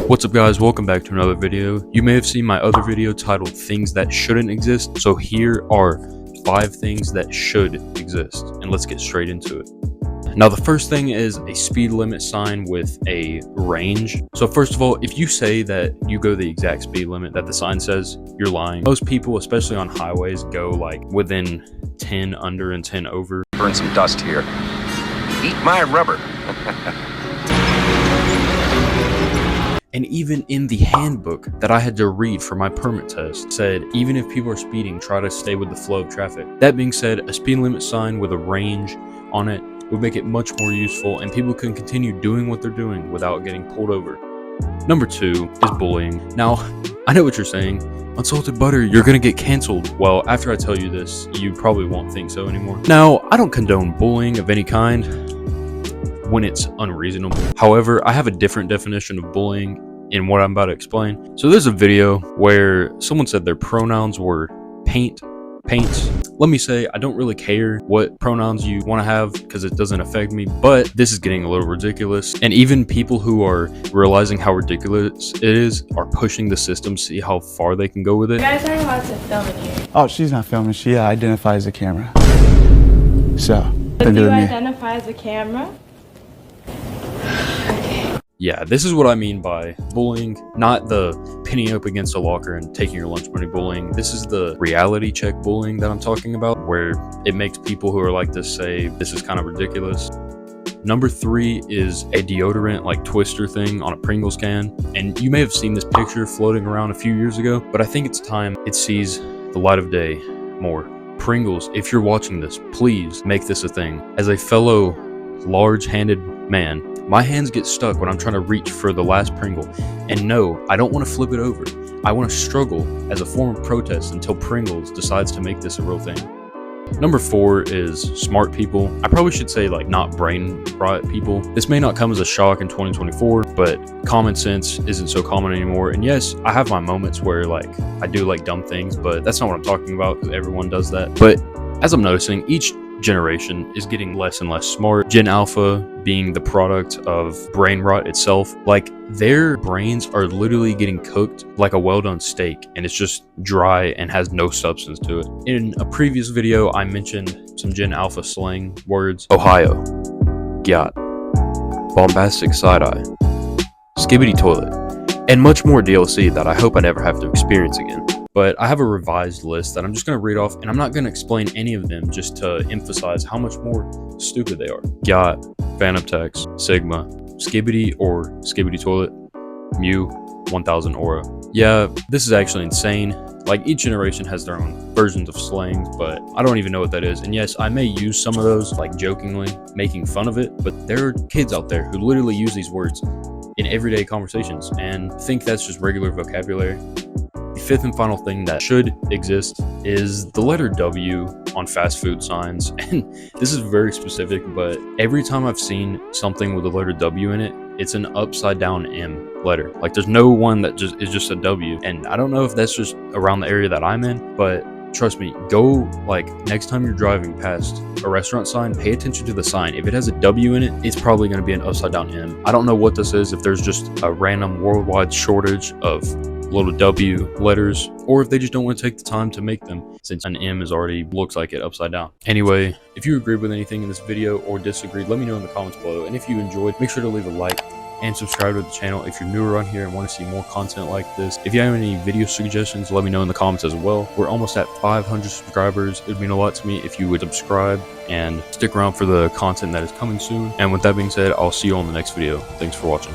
What's up guys, welcome back to another video. You may have seen my other video titled Things That Shouldn't Exist, so here are 5 things that should exist, and let's get straight into it. Now the first thing is a speed limit sign with a range. So first of all, if you say that you go the exact speed limit that the sign says, you're lying. Most people, especially on highways, go like within 10 under and 10 over. Burn some dust here. Eat my rubber. And even in the handbook that I had to read for my permit test said, even if people are speeding, try to stay with the flow of traffic. That being said, a speed limit sign with a range on it would make it much more useful and people can continue doing what they're doing without getting pulled over. Number 2 is bullying. Now, I know what you're saying. Unsalted butter, you're gonna get canceled. Well, after I tell you this, you probably won't think so anymore. Now, I don't condone bullying of any kind when it's unreasonable. However, I have a different definition of bullying in what I'm about to explain. So there's a video where someone said their pronouns were paints. Let me say, I don't really care what pronouns you want to have because it doesn't affect me, but this is getting a little ridiculous. And even people who are realizing how ridiculous it is are pushing the system to see how far they can go with it. You guys aren't allowed to film in here. Oh, she's not filming. She identifies the camera. So, But do you identify as a camera? Yeah, this is what I mean by bullying, not the pinning up against a locker and taking your lunch money bullying. This is the reality check bullying that I'm talking about, where it makes people who are like this say, this is kind of ridiculous. Number 3 is a deodorant like twister thing on a Pringles can. And you may have seen this picture floating around a few years ago, but I think it's time it sees the light of day more. Pringles, if you're watching this, please make this a thing. As a fellow large-handed man, my hands get stuck when I'm trying to reach for the last Pringle. And no, I don't want to flip it over. I want to struggle as a form of protest until Pringles decides to make this a real thing. Number 4 is smart people. I probably should say like not brain rot people. This may not come as a shock in 2024, but common sense isn't so common anymore. And yes, I have my moments where like I do like dumb things, but that's not what I'm talking about because everyone does that. But as I'm noticing, each generation is getting less and less smart. Gen Alpha being the product of brain rot itself, like their brains are literally getting cooked like a well-done steak and it's just dry and has no substance to it. In a previous video, I mentioned some Gen Alpha slang words. Ohio, gyat, bombastic side-eye, skibbity toilet, and much more DLC that I hope I never have to experience again. But I have a revised list that I'm just going to read off, and I'm not going to explain any of them just to emphasize how much more stupid they are. Gyat, Phantom Text, Sigma, Skibbity or Skibbity Toilet, Mew, 1000 Aura. Yeah, this is actually insane. Like each generation has their own versions of slangs, but I don't even know what that is. And yes, I may use some of those like jokingly, making fun of it, but there are kids out there who literally use these words in everyday conversations and think that's just regular vocabulary. The 5th and final thing that should exist is the letter W on fast food signs. And this is very specific, but every time I've seen something with the letter W in it, it's an upside down M letter. Like there's no one that is just a W. And I don't know if that's just around the area that I'm in, but trust me, go like next time you're driving past a restaurant sign, pay attention to the sign. If it has a W in it, it's probably going to be an upside down M. I don't know what this is, if there's just a random worldwide shortage of little W letters, or if they just don't want to take the time to make them since an M is already looks like it upside down. Anyway, if you agreed with anything in this video or disagreed, let me know in the comments below. And if you enjoyed, make sure to leave a like and subscribe to the channel if you're new around here and want to see more content like this. If you have any video suggestions, let me know in the comments as well. We're almost at 500 subscribers. It would mean a lot to me if you would subscribe and stick around for the content that is coming soon. And with that being said, I'll see you on the next video. Thanks for watching.